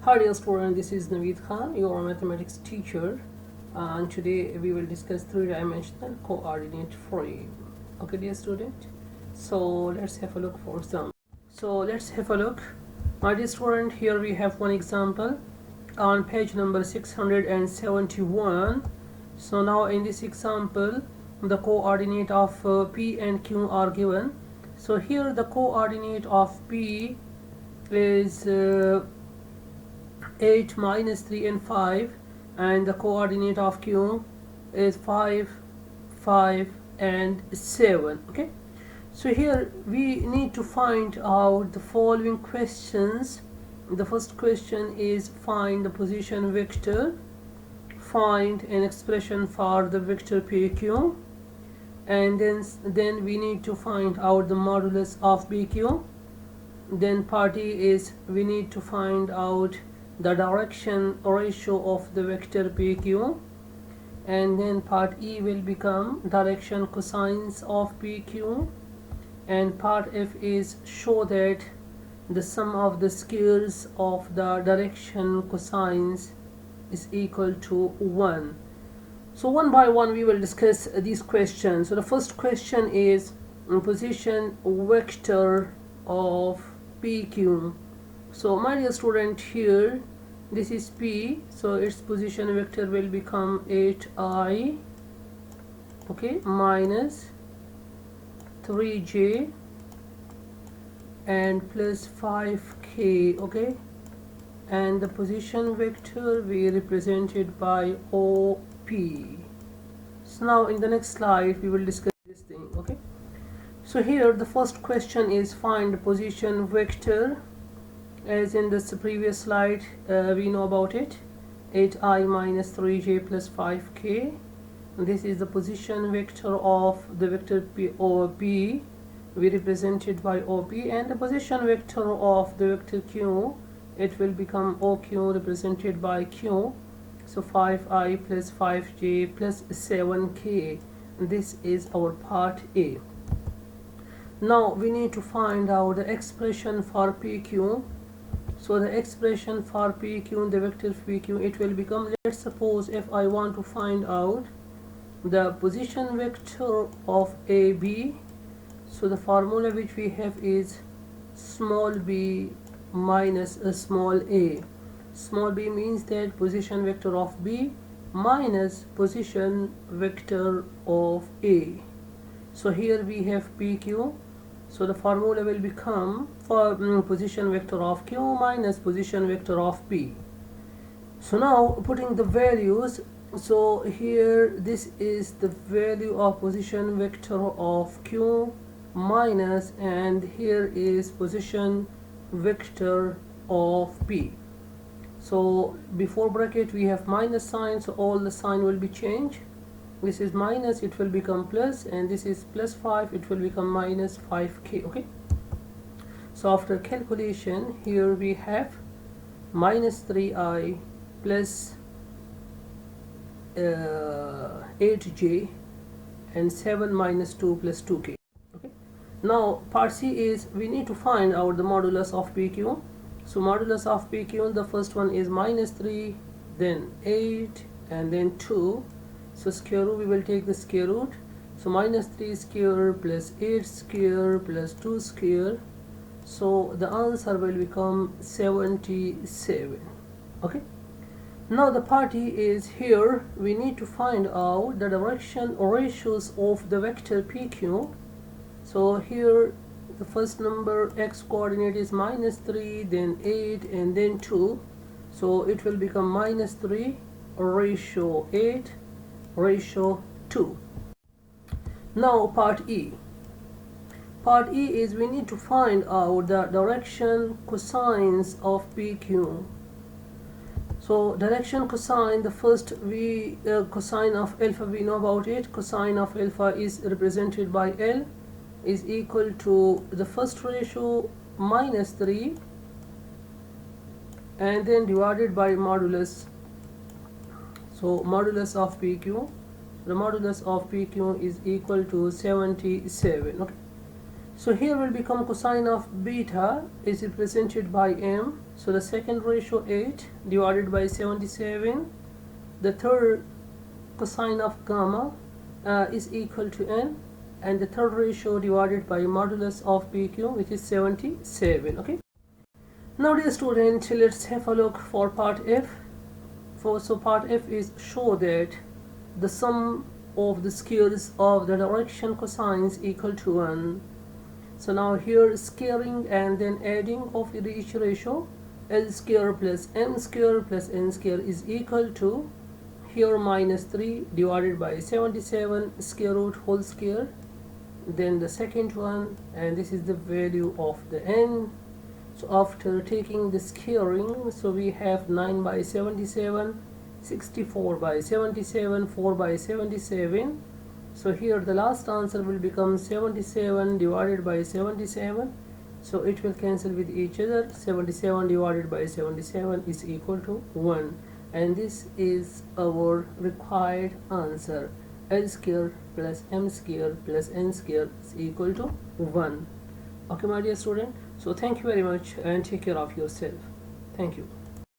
Hi dear student, this is Naveed Khan, your mathematics teacher, and today we will discuss three-dimensional coordinate frame. Okay dear student, so let's have a look for some. So let's have a look. My dear student, here we have one example on page number 671. So now in this example, the coordinate of P and Q are given. So here the coordinate of P is 8 minus 3 and 5, and the coordinate of Q is 5 5 and 7. Okay, so here we need to find out the following questions. The first question is find the position vector, find an expression for the vector PQ, and then we need to find out the modulus of PQ. Then part E is we need to find out the direction ratio of the vector PQ, and then part E will become direction cosines of PQ, and part F is show that the sum of the squares of the direction cosines is equal to 1. So one by one we will discuss these questions. So the first question is position vector of PQ. So my dear student, here this is P, so its position vector will become 8I, okay, minus 3J and plus 5K, okay, and the position vector we represented by OP. So now in the next slide we will discuss this thing. Okay, so here the first question is find the position vector. As in this previous slide, we know about it, 8I minus 3J plus 5K. This is the position vector of the vector P, or P, we represented by OP, and the position vector of the vector Q, it will become OQ represented by Q. So 5I plus 5J plus 7K. This is our part A. Now we need to find out the expression for PQ. So the expression for PQ, the vector PQ, it will become, let's suppose if I want to find out the position vector of AB, so the formula which we have is small b minus a small a. Small b means that position vector of B minus position vector of A. So here we have PQ. So the formula will become for position vector of Q minus position vector of P. So now putting the values, so here this is the value of position vector of Q minus, and here is position vector of P. So before bracket we have minus sign, so all the sign will be changed. This is minus, it will become plus, and this is plus 5, it will become minus 5K. Okay, so after calculation, here we have minus 3I plus 8J and 7 minus 2 plus 2K. Okay, now part C is we need to find out the modulus of PQ. So modulus of PQ, the first one is minus 3, then 8, and then 2. So square root, we will take the square root. So minus 3 square plus 8 square plus 2 square. So the answer will become 77. Okay. Now the party is here. We need to find out the direction or ratios of the vector PQ. So here the first number x coordinate is minus 3, then 8, and then 2. So it will become minus 3 ratio 8 ratio 2. Now part E. Part E is we need to find out the direction cosines of PQ. So direction cosine, the first we cosine of alpha, we know about it. Cosine of alpha is represented by L, is equal to the first ratio minus 3 and then divided by modulus. So modulus of PQ, the modulus of PQ is equal to 77. Okay, So here will become cosine of beta is represented by m. So the second ratio 8 divided by 77. The third cosine of gamma is equal to n, and the third ratio divided by modulus of pq, which is 77. Okay. Now dear student, let's have a look for part F. So part F is show that the sum of the squares of the direction cosines equal to 1. So now here squaring and then adding of each ratio, L square plus M square plus N square is equal to here minus 3 divided by 77 square root whole square, then the second one, and this is the value of the N. So after taking the squaring, so we have 9 by 77, 64 by 77, 4 by 77. So here the last answer will become 77 divided by 77. So it will cancel with each other. 77 divided by 77 is equal to 1. And this is our required answer. L square plus M square plus N square is equal to 1. Okay, my dear student. So thank you very much and take care of yourself. Thank you.